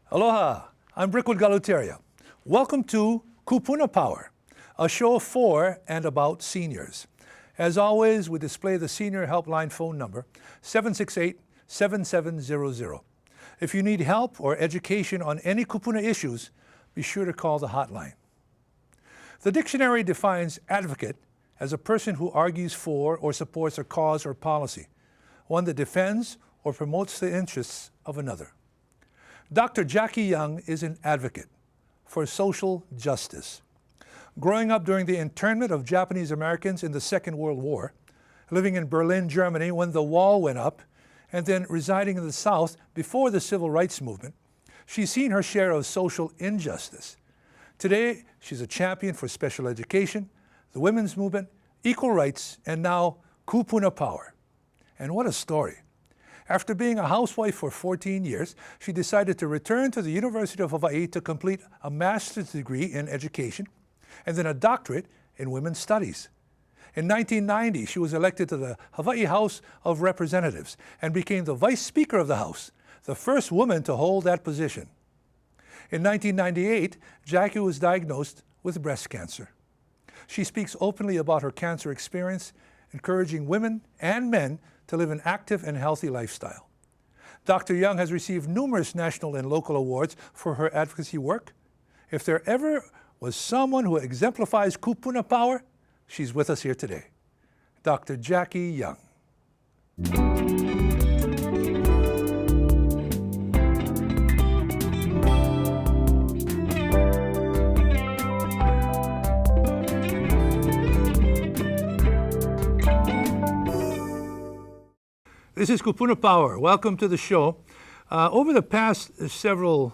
Aloha, I'm Brickwood Galuteria. Welcome to Kupuna Power, a show for and about seniors. As always, we display the Senior Helpline phone number, 768-7700. If you need help or education on any Kupuna issues, be sure to call the hotline. The dictionary defines advocate as a person who argues for or supports a cause or policy, one that defends or promotes the interests of another. Dr. Jackie Young is an advocate for social justice. Growing up during the internment of Japanese Americans in the Second World War, living in Berlin, Germany when the wall went up, and then residing in the South before the Civil Rights Movement, she's seen her share of social injustice. Today, she's a champion for special education, the women's movement, equal rights, and now Kupuna Power. And what a story. After being a housewife for 14 years, she decided to return to the University of Hawaii to complete a master's degree in education and then a doctorate in women's studies. In 1990, she was elected to the Hawaii House of Representatives and became the Vice Speaker of the House, the first woman to hold that position. In 1998, Jackie was diagnosed with breast cancer. She speaks openly about her cancer experience, encouraging women and men to live an active and healthy lifestyle. Dr. Young has received numerous national and local awards for her advocacy work. If there ever was someone who exemplifies Kupuna Power, she's with us here today. Dr. Jackie Young. This is Kupuna Power. Welcome to the show. Over the past several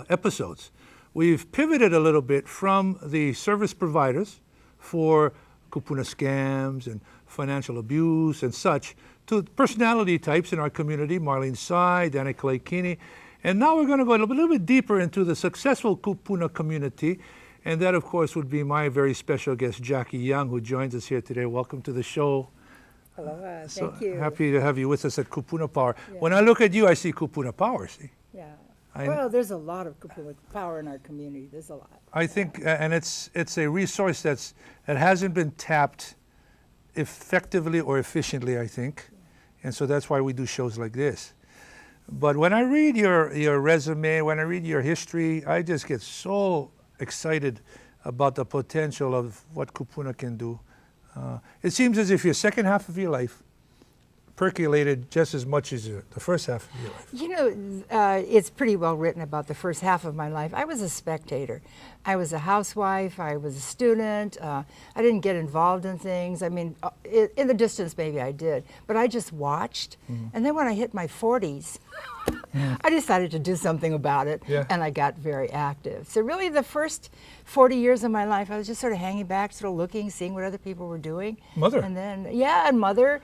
episodes, we've pivoted a little bit from the service providers for Kupuna scams and financial abuse and such to personality types in our community, Marlene Tsai, Danny Kane, and now we're going to go a little bit deeper into the successful Kupuna community, and that, of course, would be my very special guest, Jackie Young, who joins us here today. Welcome to the show. Aloha, So thank you. happy to have you with us at Kupuna Power. Yeah. When I look at you, I see Kupuna Power, see? Yeah. I- Well, there's a lot of Kupuna power in our community. There's a lot. I think, and it's a resource that hasn't been tapped effectively or efficiently, I think, and so that's why we do shows like this. But when I read your resume, when I read your history, I just get so excited about the potential of what Kupuna can do. It seems as if your second half of your life percolated just as much as the first half of your life. You know, it's pretty well written about the first half of my life. I was a spectator. I was a housewife. I was a student. I didn't get involved in things. I mean, in the distance, maybe I did. But I just watched. And then when I hit my 40s, I decided to do something about it. Yeah. And I got very active. So really the first 40 years of my life, I was just sort of hanging back, sort of looking, seeing what other people were doing. Mother. And then, and mother,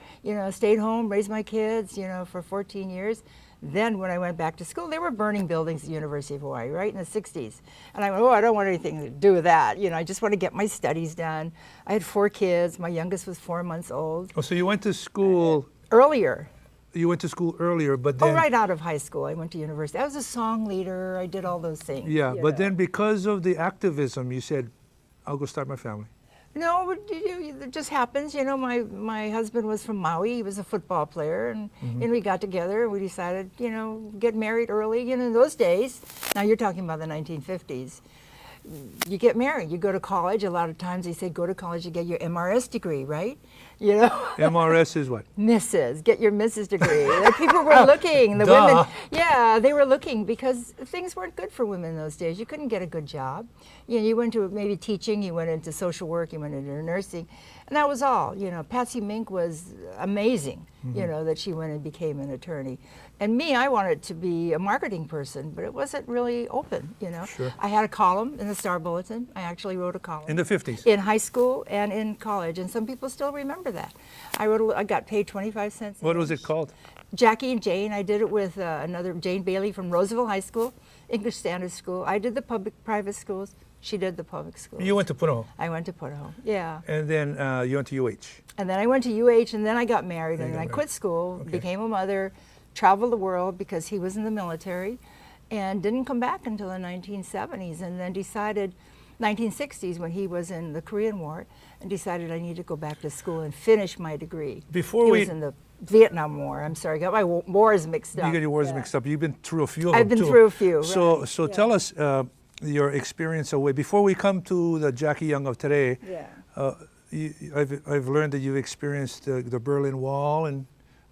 stayed home, raised my kids, for 14 years. Then when I went back to school, they were burning buildings at the University of Hawaii, right, in the 60s. And I went, I don't want anything to do with that. I just want to get my studies done. I had 4 kids. My youngest was 4 months old. Oh, so you went to school Earlier. You went to school earlier, but then... Oh, right out of high school. I went to university. I was a song leader. I did all those things. Yeah, but then because of the activism, you said, I'll go start my family. No, it just happens. My husband was from Maui. He was a football player, and we got together and we decided, get married early. In those days, now you're talking about the 1950s, you get married, you go to college. A lot of times they say go to college to get your MRS degree, right? MRS is what? Mrs. Get your Mrs. degree. Like, people were looking. The Duh. women, yeah, they were looking because things weren't good for women in those days. You couldn't get a good job. You went to maybe teaching, you went into social work, you went into nursing, and that was all. Patsy Mink was amazing, that she went and became an attorney. And me, I wanted to be a marketing person, but it wasn't really open, Sure. I had a column in the Star Bulletin. I actually wrote a column. In the 50s? In high school and in college, and some people still remember that. I got paid 25 cents. What was it called? Jackie and Jane. I did it with another Jane Bailey from Roosevelt High School, English Standard School. I did the private schools. She did the public schools. You went to Punahou. I went to Punahou, yeah. And then you went to UH. And then I went to UH, and then I got married, Then and you then I got quit school, Okay. became a mother, traveled the world because he was in the military, and didn't come back until the 1970s, and then decided 1960s when he was in the Korean War, and decided I need to go back to school and finish my degree. Before he we was in the Vietnam War. I'm sorry, got my wars mixed up. You get your wars mixed up. You've been through a few of them I've been too. through a few. So, right. so tell us your experience away. Before we come to the Jackie Young of today, I've learned that you've experienced the Berlin Wall and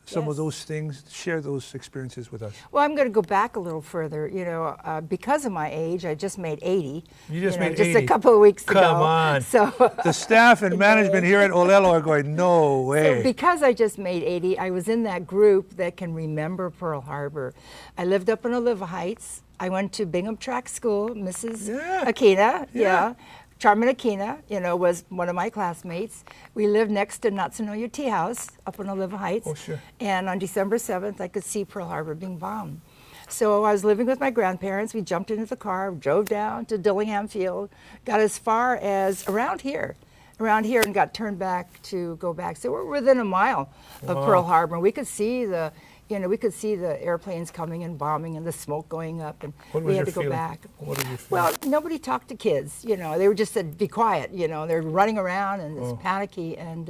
some of those things. Share those experiences with us. Well, I'm going to go back a little further. You know, because of my age, I just made 80. You just made just 80? a couple of weeks ago. Come on. So the staff and management here at Olelo are going, no way. So because I just made 80, I was in that group that can remember Pearl Harbor. I lived up in Oliva Heights. I went to Bingham Track School. Mrs. Akina, Charmin Akina, you know, was one of my classmates. We lived next to Natsunoya Tea House up in Oliva Heights. Oh, sure. And on December 7th, I could see Pearl Harbor being bombed. So I was living with my grandparents. We jumped into the car, drove down to Dillingham Field, got as far as around here, and got turned back to go back. So we're within a mile of Pearl Harbor. We could see the airplanes coming and bombing and the smoke going up, and we had to go back. What did you feel? Well, nobody talked to kids, you know. They were just said, be quiet, you know. They're running around and it's panicky, and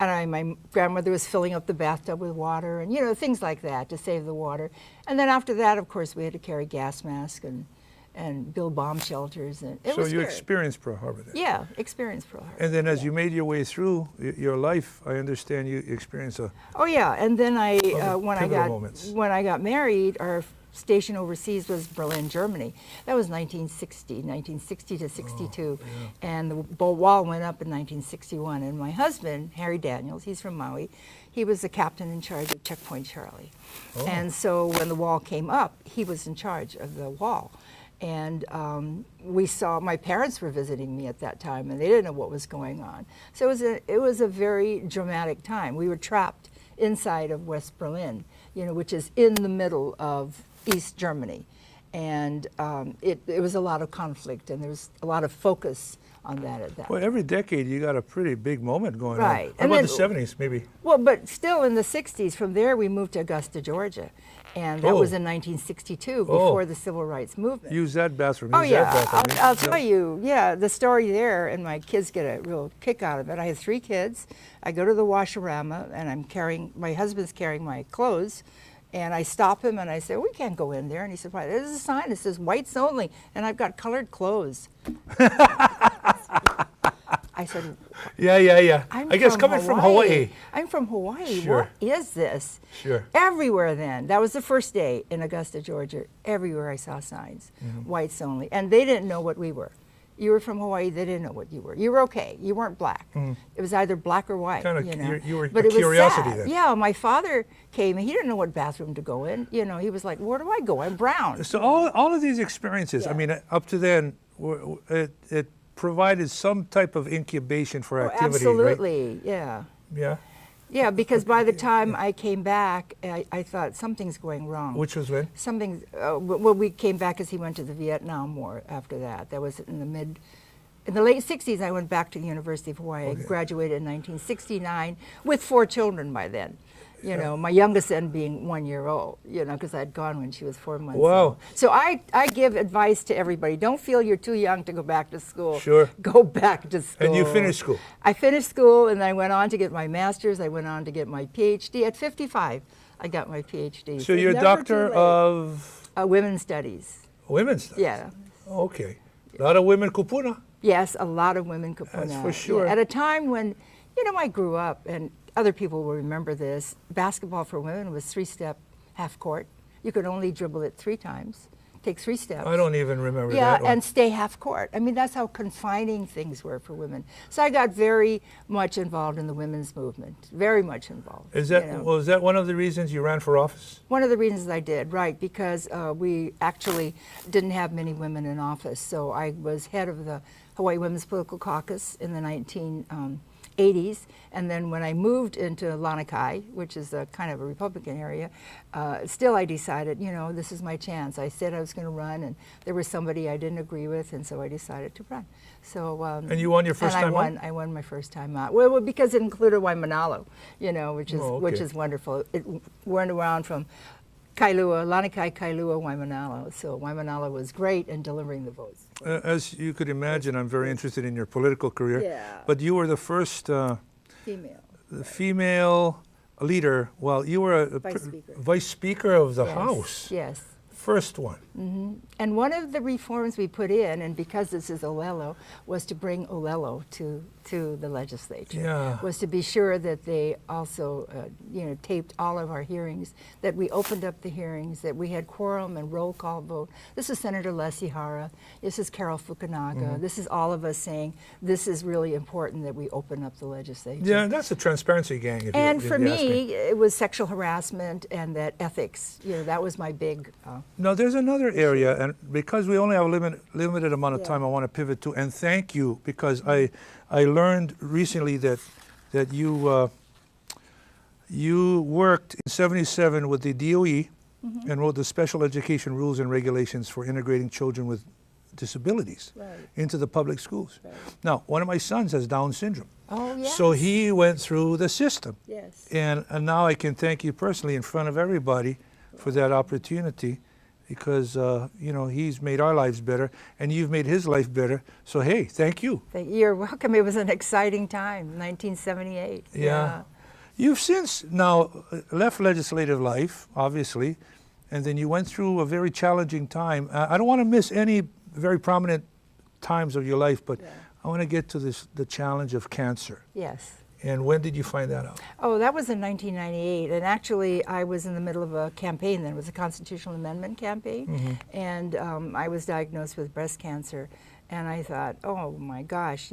my grandmother was filling up the bathtub with water and, you know, things like that to save the water. And then after that, of course, we had to carry gas masks and build bomb shelters. And it was you scary. experienced Pearl Harbor then? Yeah, experienced Pearl Harbor. And then as you made your way through your life, I understand you experienced a... Oh yeah, and then when moments. I got married, our station overseas was Berlin, Germany. That was 1960 to 62. And the wall went up in 1961. And my husband, Harry Daniels, he's from Maui, he was the captain in charge of Checkpoint Charlie. And so when the wall came up, he was in charge of the wall. And we saw, my parents were visiting me at that time, and they didn't know what was going on. So it was a very dramatic time. We were trapped inside of West Berlin, you know, which is in the middle of East Germany. And it was a lot of conflict, and there was a lot of focus on that at that. Well, every decade you got a pretty big moment going on. Right. How And about then- the 70s, maybe? Well, but still in the 60s, from there we moved to Augusta, Georgia. And that was in 1962, before the Civil Rights Movement. Use that bathroom. Oh use yeah, that bathroom. I'll tell you, the story there, and my kids get a real kick out of it. I have 3 kids. I go to the washerama, and my husband's carrying my clothes, and I stop him and I say, we can't go in there. And he said, why? There's a sign that says whites only, and I've got colored clothes. I said, Yeah. I'm I guess from coming from Hawaii. I'm from Hawaii. Sure. What is this? Sure. Everywhere then. That was the first day in Augusta, Georgia. Everywhere I saw signs, whites only. And they didn't know what we were. You were from Hawaii, they didn't know what you were. You were okay. You weren't black. It was either black or white. Kind of, you know? you were But a it was curiosity sad. then. Yeah, my father came and he didn't know what bathroom to go in. You know, he was like, where do I go? I'm brown. So all of these experiences, I mean, up to then, it provided some type of incubation for activity, Absolutely, yeah. Yeah. Yeah, because by the time I came back, I thought something's going wrong. Which was when? Well, we came back as he went to the Vietnam War after that. That was in the late 60s, I went back to the University of Hawaii. I graduated in 1969 with 4 children by then. You know, my youngest then being 1 year old, you know, because I'd gone when she was 4 months Wow. old. So I give advice to everybody. Don't feel you're too young to go back to school. Sure. Go back to school. And you finished school? I finished school, and I went on to get my master's. I went on to get my PhD. At 55, I got my PhD. So you're a never doctor too late. of? Women's studies. Women's studies? Yeah. Okay. A lot of women kupuna? Yes, a lot of women kupuna. That's for sure. Yeah, at a time when, you know, I grew up, and other people will remember this, basketball for women was 3-step half court. You could only dribble it 3 times, take 3 steps. I don't even remember Yeah, that one. and stay half court. I mean, that's how confining things were for women. So I got very much involved in the women's movement, very much involved. Is that, you know. was that one of the reasons you ran for office? One of the reasons I did, right, because we actually didn't have many women in office. So I was head of the Hawaii Women's Political Caucus in the 1980s, and then when I moved into Lanakai, which is a kind of a Republican area, still I decided, you know, this is my chance. I said I was going to run, and there was somebody I didn't agree with, and so I decided to run. So and you won your first time out? I won my first time out. Well, because it included Waimanalo, you know, which is Oh, okay. which is wonderful. It went around from Kailua, Lanikai Kailua, Waimanalo. So Waimanalo was great in delivering the votes. As you could imagine, I'm very interested in your political career. Yeah. But you were the first Female. female leader. Well, you were a vice speaker of the House. Yes. First one. And one of the reforms we put in, and because this is Olelo, was to bring Olelo to the legislature. Yeah. Was to be sure that they also, taped all of our hearings, that we opened up the hearings, that we had quorum and roll call vote. This is Senator Leslie Hara. This is Carol Fukunaga. This is all of us saying this is really important that we open up the legislature. Yeah, that's a transparency gang. And for me, it was sexual harassment and that ethics. That was my big. Now, there's another area, and because we only have a limited amount of time, I want to pivot to, and thank you, because I learned recently that you worked in '77 with the DOE and wrote the Special Education Rules and Regulations for integrating children with disabilities into the public schools. Now, one of my sons has Down syndrome. Oh, yes. So he went through the system. Yes. And now I can thank you personally in front of everybody for that opportunity, because he's made our lives better and you've made his life better. So hey, thank you. You're welcome. It was an exciting time, 1978. Yeah. You've since now left legislative life, obviously, and then you went through a very challenging time. I don't want to miss any very prominent times of your life, but I want to get to the challenge of cancer. Yes. And when did you find that out? Oh, that was in 1998. And actually, I was in the middle of a campaign then. It was a constitutional amendment campaign. And I was diagnosed with breast cancer. And I thought, oh my gosh,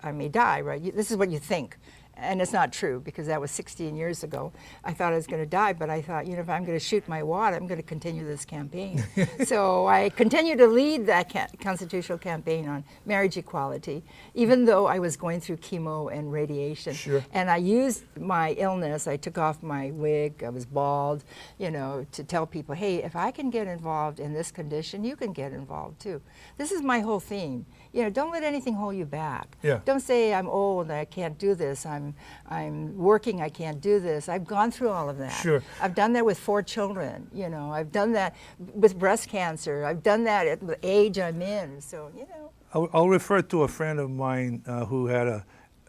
I may die, right? This is what you think. And it's not true, because that was 16 years ago. I thought I was going to die, but I thought, if I'm going to shoot my wad, I'm going to continue this campaign. So I continued to lead that constitutional campaign on marriage equality, even though I was going through chemo and radiation. Sure. And I used my illness, I took off my wig, I was bald, to tell people, hey, if I can get involved in this condition, you can get involved too. This is my whole theme. Don't let anything hold you back. Yeah. Don't say I'm old and I can't do this. I'm working, I can't do this. I've gone through all of that. Sure. I've done that with 4 children. I've done that with breast cancer. I've done that at the age I'm in. So, I'll refer to a friend of mine who had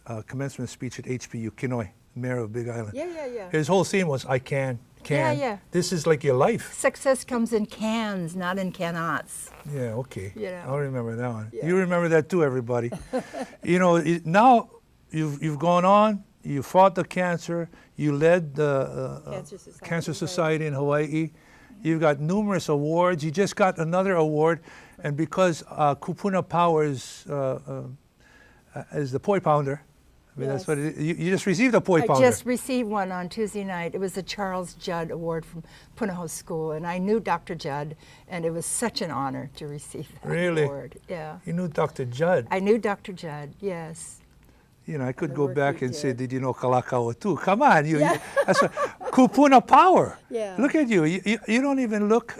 a commencement speech at HPU, Kinoy, mayor of Big Island. Yeah. His whole theme was, I can. Yeah. This is like your life. Success comes in cans, not in cannots. Yeah, okay. I'll remember that one. Yeah. You remember that too, everybody. Now you've gone on, you fought the cancer, you led the Cancer Society in Hawaii. You've got numerous awards. You just got another award, and because Kupuna Power is the poi pounder, I mean, that's what it is. You just received a poi pounder. I just received one on Tuesday night. It was the Charles Judd Award from Punahou School, and I knew Dr. Judd, and it was such an honor to receive that award. Yeah. You knew Dr. Judd? I knew Dr. Judd, yes. I could go back and say, did you know Kalakaua too? Come on, that's Kupuna Power. Yeah. Look at you. You don't even look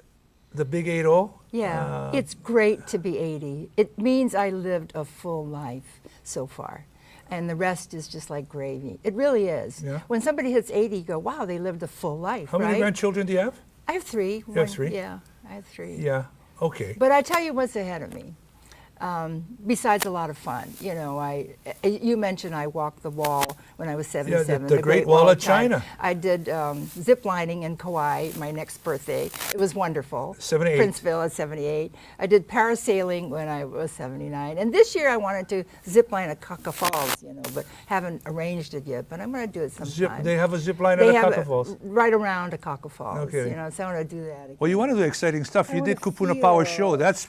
the big 80. Yeah, it's great to be 80. It means I lived a full life so far. And the rest is just like gravy. It really is. Yeah. When somebody hits 80, you go, wow, they lived a full life, How many grandchildren do you have? I have 3. You have 3? Yeah, I have 3. Yeah, okay. But I tell you what's ahead of me. Besides a lot of fun, you mentioned I walked the wall when I was 77. Yeah, the Great Wall of China. I did zip lining in Kauai, my next birthday. It was wonderful. 78. Princeville at 78. I did parasailing when I was 79. And this year I wanted to zip line at Kaka Falls, but haven't arranged it yet. But I'm going to do it sometime. They have a zip line at Kaka Falls? Right around Kaka Falls. Okay. So I want to do that again. Well, you want to do exciting stuff. You did Kupuna Power show. That's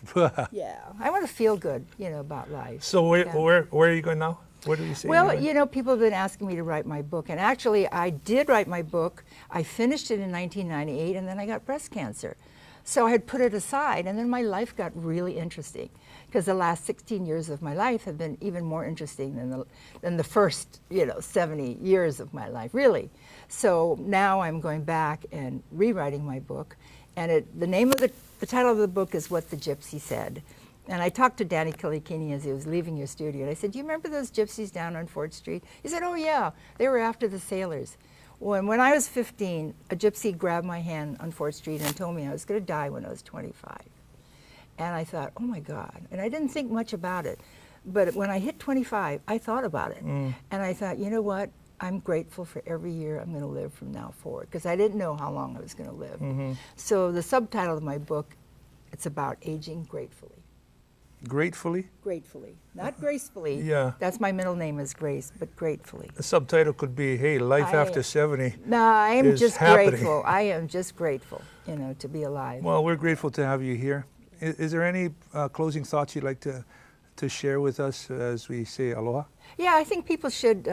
yeah. I want to feel good, about life. So where are you going now? What do you say? Well, people have been asking me to write my book, and actually I did write my book. I finished it in 1998, and then I got breast cancer. So I had put it aside, and then my life got really interesting, because the last 16 years of my life have been even more interesting than the first 70 years of my life, really. So now I'm going back and rewriting my book, and the name of the title of the book is What the Gypsy Said. And I talked to Danny Kilikini as he was leaving your studio, and I said, do you remember those gypsies down on 4th Street? He said, oh yeah, they were after the sailors. When I was 15, a gypsy grabbed my hand on 4th Street and told me I was going to die when I was 25. And I thought, oh my God. And I didn't think much about it. But when I hit 25, I thought about it. And I thought, you know what? I'm grateful for every year I'm going to live from now forward, because I didn't know how long I was going to live. So the subtitle of my book, it's about aging gratefully. Gratefully? Gratefully. Not gracefully. Yeah. That's my middle name is Grace, but gratefully. The subtitle could be, hey, life after 70 No, I am is just happening. grateful. I am just grateful, to be alive. Well, we're grateful to have you here. Is there any closing thoughts you'd like to share with us as we say aloha? Yeah, I think people should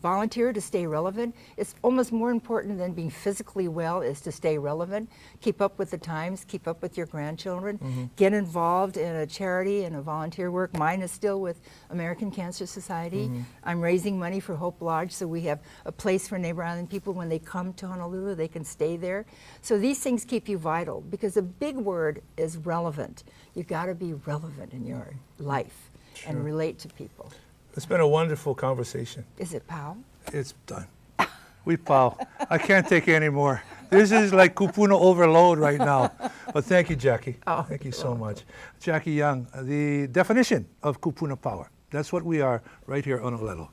volunteer to stay relevant. It's almost more important than being physically well is to stay relevant. Keep up with the times, keep up with your grandchildren, get involved in a charity and a volunteer work. Mine is still with American Cancer Society. I'm raising money for Hope Lodge, so we have a place for neighbor island people. When they come to Honolulu, they can stay there. So these things keep you vital, because a big word is relevant. You got to be relevant in your life and relate to people. It's been a wonderful conversation. Is it Pau? It's done. We pow. I can't take any more. This is like Kupuna overload right now. But thank you, Jackie. Oh, thank you so much. Jackie Young, the definition of Kupuna power. That's what we are right here on Olelo.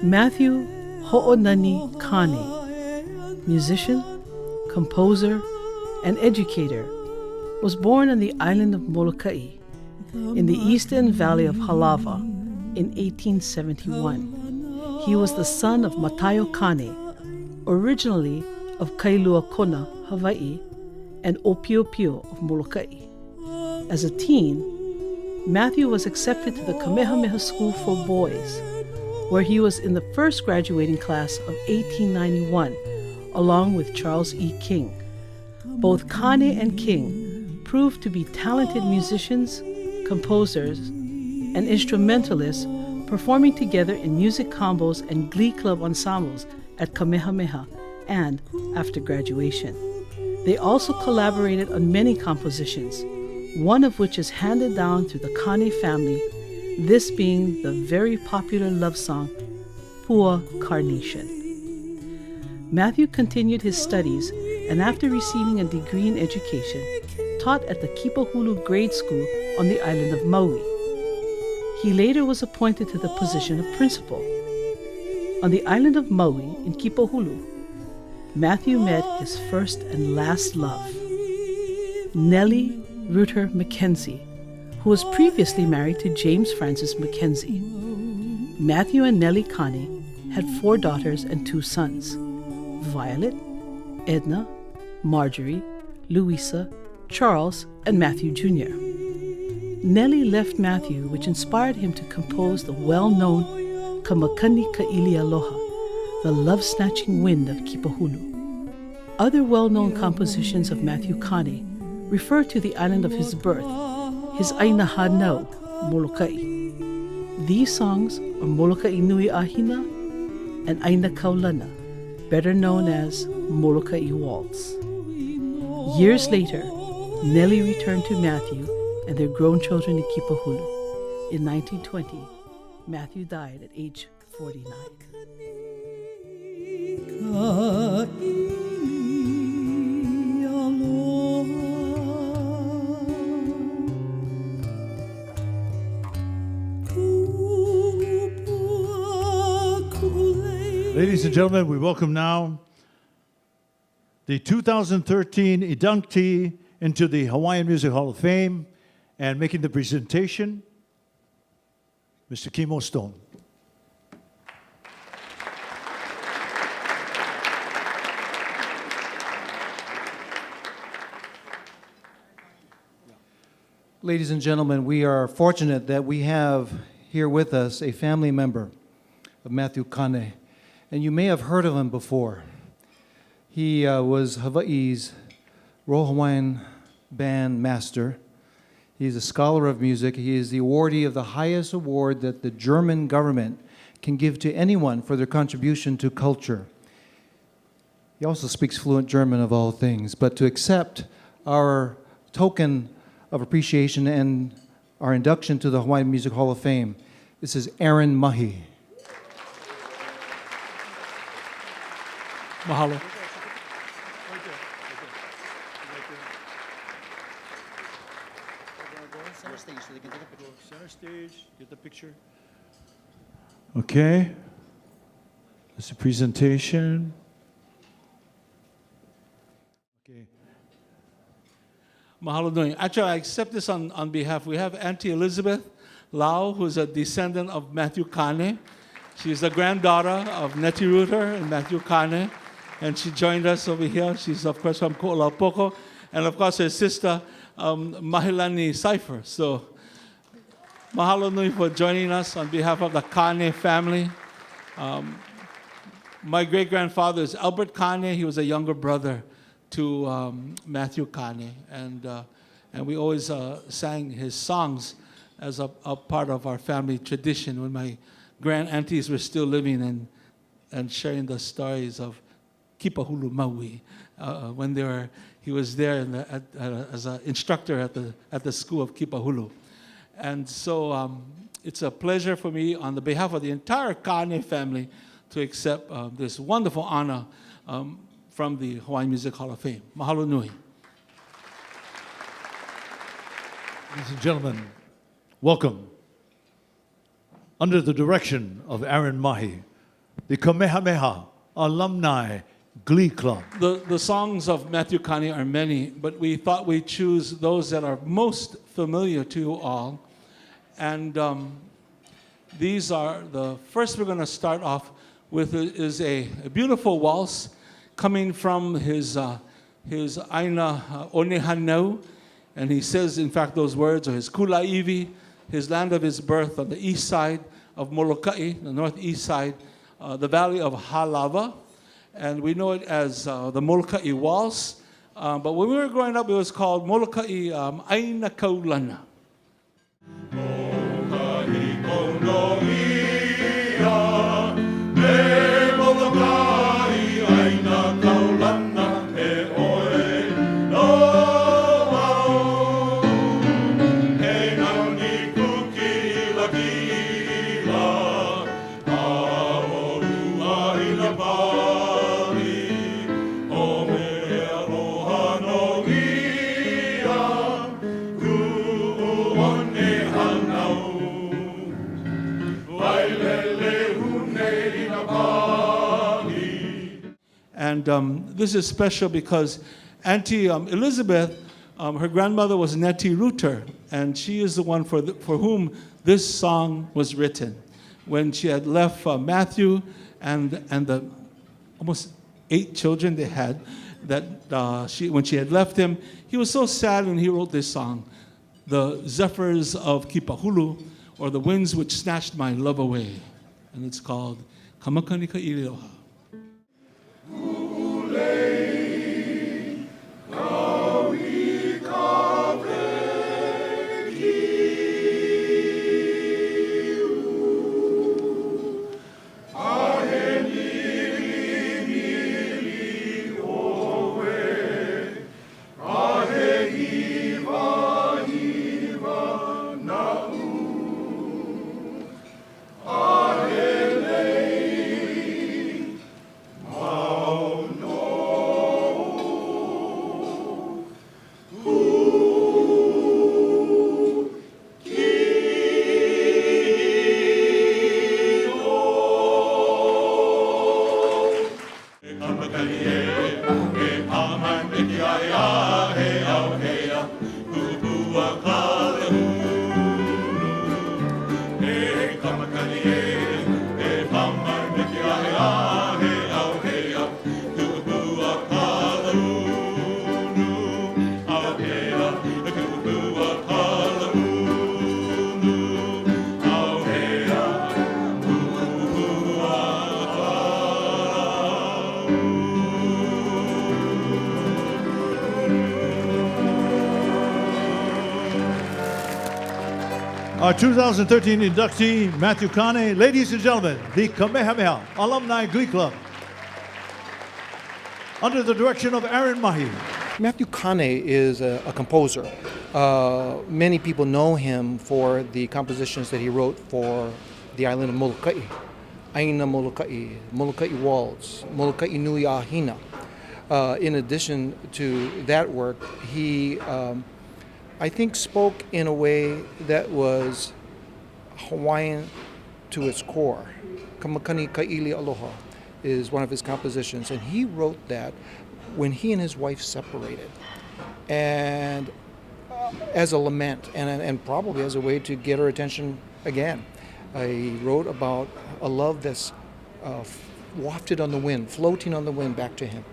Matthew Ho'onani Kane, musician, composer, and educator, was born on the island of Molokai in the eastern valley of Halawa in 1871. He was the son of Matayo Kane, originally of Kailua Kona, Hawaii, and Opiopio of Molokai. As a teen, Matthew was accepted to the Kamehameha School for Boys, where he was in the first graduating class of 1891, along with Charles E. King. Both Kane and King proved to be talented musicians, composers, and instrumentalists, performing together in music combos and glee club ensembles at Kamehameha and after graduation. They also collaborated on many compositions, one of which is handed down through the Kane family, this being the very popular love song, Pua Carnation. Matthew continued his studies, and after receiving a degree in education, taught at the Kipahulu grade school on the island of Maui. He later was appointed to the position of principal. On the island of Maui in Kipahulu, Matthew met his first and last love, Nellie Reuter Mackenzie, who was previously married to James Francis Mackenzie. Matthew and Nellie Kane had 4 daughters and 2 sons, Violet, Edna, Marjorie, Louisa, Charles, and Matthew Jr. Nellie left Matthew, which inspired him to compose the well-known Kamakani Ka'ili Aloha, the love-snatching wind of Kipahulu. Other well-known compositions of Matthew Kane refer to the island of his birth, his Aina Hanau, Molokai. These songs are Molokai Nui Ahina and Aina Kaulana, better known as Molokai Waltz. Years later, Nellie returned to Matthew and their grown children in Kipahulu. In 1920, Matthew died at age 49. Ladies and gentlemen, we welcome now the 2013 inductee into the Hawaiian Music Hall of Fame, and making the presentation, Mr. Kimo Stone. Ladies and gentlemen, we are fortunate that we have here with us a family member of Matthew Kane, and you may have heard of him before. He was Hawaii's Royal Hawaiian Band Master. He's a scholar of music. He is the awardee of the highest award that the German government can give to anyone for their contribution to culture. He also speaks fluent German of all things, but to accept our token of appreciation and our induction to the Hawaiian Music Hall of Fame, this is Aaron Mahi. Mahalo. Center stage, get the picture. Okay. That's the presentation. Okay. Mahalo nui. Actually, I accept this on behalf. We have Auntie Elizabeth Lau, who's a descendant of Matthew Kane. She's the granddaughter of Neti Reuter and Matthew Kane, and she joined us over here. She's, of course, from Ko'olapoko, and, of course, her sister, Mahilani Cipher. So, mahalo nui for joining us on behalf of the Kane family. My great-grandfather is Albert Kane. He was a younger brother to Matthew Kane, and we always sang his songs as a part of our family tradition when my grand-aunties were still living and sharing the stories of Kipahulu Maui when he was there as an instructor at the school of Kipahulu. And so it's a pleasure for me on the behalf of the entire Kane family to accept this wonderful honor from the Hawaiian Music Hall of Fame. Mahalo nui. Ladies and gentlemen, welcome. Under the direction of Aaron Mahi, the Kamehameha Alumni Glee Club. The songs of Matthew Kane are many, but we thought we'd choose those that are most familiar to you all. And these are the first we're going to start off with is a beautiful waltz coming from his Aina Onehanau. And he says, in fact, those words are his Kulaiwi, his land of his birth on the east side of Molokai, the northeast side, the valley of Halava. And we know it as the Molokai Waltz. But when we were growing up, it was called Molokai Aina Kaulana. And this is special because Auntie Elizabeth, her grandmother was Neti Reuter, and she is the one for whom this song was written. When she had left Matthew and the almost 8 children they had, when she had left him, he was so sad when he wrote this song, The Zephyrs of Kipahulu, or The Winds Which Snatched My Love Away. And it's called Kamakanika Ililoha. Oh Our 2013 inductee, Matthew Kane. Ladies and gentlemen, the Kamehameha Alumni Glee Club, under the direction of Aaron Mahi. Matthew Kane is a composer. Many people know him for the compositions that he wrote for the island of Molokai. Aina Molokai, Molokai Waltz, Molokai Nui Ahina. In addition to that work, he, I think, spoke in a way that was Hawaiian to its core. Kamakani Kaili Aloha is one of his compositions, and he wrote that when he and his wife separated, and as a lament, and probably as a way to get her attention again. He wrote about a love that's wafted on the wind, floating on the wind back to him.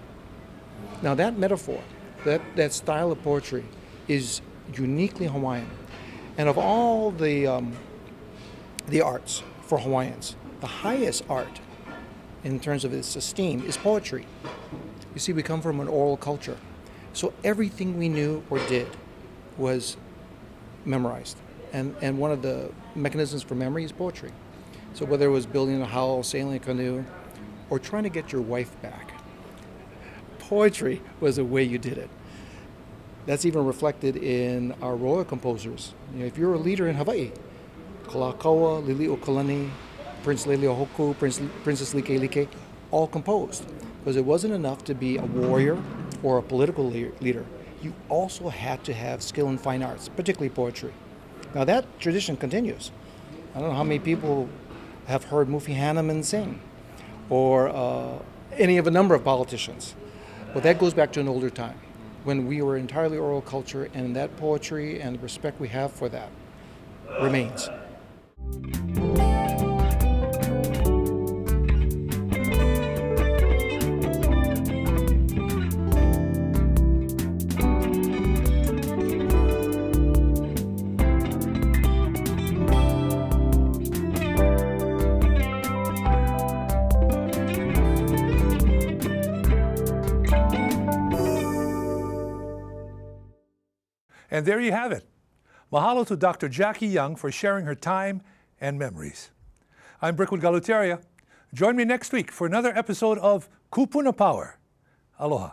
Now that metaphor, that style of poetry is uniquely Hawaiian. And of all the arts for Hawaiians, the highest art in terms of its esteem is poetry. You see, we come from an oral culture. So everything we knew or did was memorized. And one of the mechanisms for memory is poetry. So whether it was building a house, sailing a canoe, or trying to get your wife back, poetry was the way you did it. That's even reflected in our royal composers. You know, if you're a leader in Hawaii, Kalakaua, Liliuokalani, Prince Leleohoku, Princess Likelike, all composed. Because it wasn't enough to be a warrior or a political leader. You also had to have skill in fine arts, particularly poetry. Now that tradition continues. I don't know how many people have heard Mufi Hanneman sing, or any of a number of politicians. But that goes back to an older time, when we were entirely oral culture, and that poetry and the respect we have for that remains. And there you have it. Mahalo to Dr. Jackie Young for sharing her time and memories. I'm Brickwood Galuteria. Join me next week for another episode of Kupuna Power. Aloha.